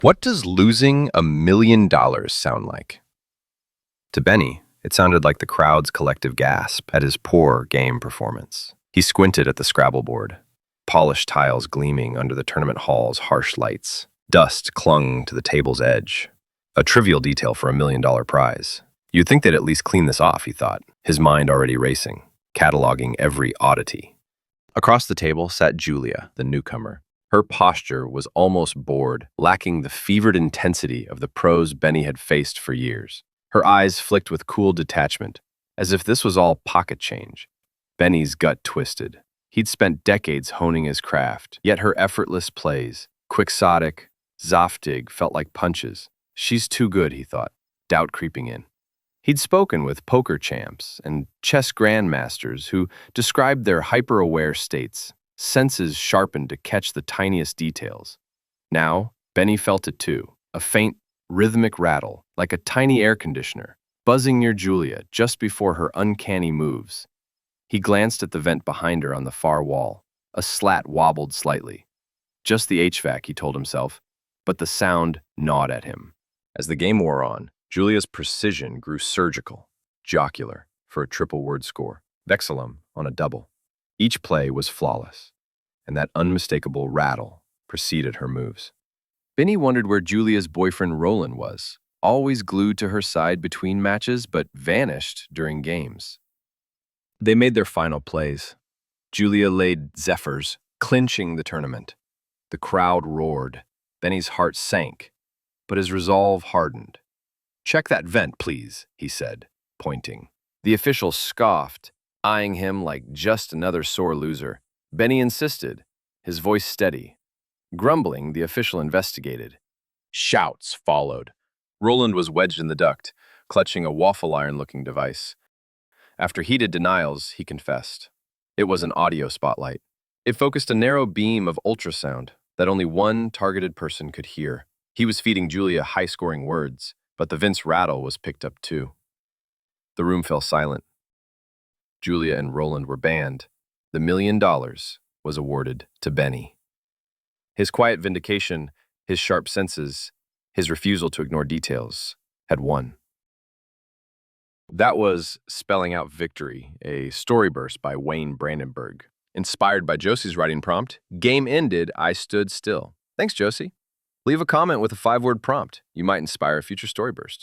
What does losing $1 million sound like? To Benny, it sounded like the crowd's collective gasp at his poor game performance. He squinted at the Scrabble board, polished tiles gleaming under the tournament hall's harsh lights. Dust clung to the table's edge, a trivial detail for $1 million prize. You'd think they'd at least clean this off, he thought, his mind already racing, cataloging every oddity. Across the table sat Julia, the newcomer. Her posture was almost bored, lacking the fevered intensity of the pros Benny had faced for years. Her eyes flicked with cool detachment, as if this was all pocket change. Benny's gut twisted. He'd spent decades honing his craft, yet her effortless plays, quixotic, zaftig, felt like punches. She's too good, he thought, doubt creeping in. He'd spoken with poker champs and chess grandmasters who described their hyper-aware states, senses sharpened to catch the tiniest details. Now, Benny felt it too, a faint, rhythmic rattle, like a tiny air conditioner, buzzing near Julia just before her uncanny moves. He glanced at the vent behind her on the far wall. A slat wobbled slightly. Just the HVAC, he told himself, but the sound gnawed at him. As the game wore on, Julia's precision grew surgical, jocular, for a triple-word score, vexillum on a double. Each play was flawless, and that unmistakable rattle preceded her moves. Benny wondered where Julia's boyfriend Roland was, always glued to her side between matches but vanished during games. They made their final plays. Julia laid zephyrs, clinching the tournament. The crowd roared. Benny's heart sank, but his resolve hardened. "Check that vent, please," he said, pointing. The official scoffed, eyeing him like just another sore loser. Benny insisted, his voice steady. Grumbling, the official investigated. Shouts followed. Roland was wedged in the duct, clutching a waffle iron-looking device. After heated denials, he confessed. It was an audio spotlight. It focused a narrow beam of ultrasound that only one targeted person could hear. He was feeding Julia high-scoring words, but the Vince rattle was picked up too. The room fell silent. Julia and Roland were banned. The $1 million was awarded to Benny. His quiet vindication, his sharp senses, his refusal to ignore details, had won. That was Spelling Out Victory, a StoryBurst by Wayne Brandenburg. Inspired by Josie's writing prompt, game ended, I stood still. Thanks, Josie. Leave a comment with a 5-word prompt. You might inspire a future StoryBurst.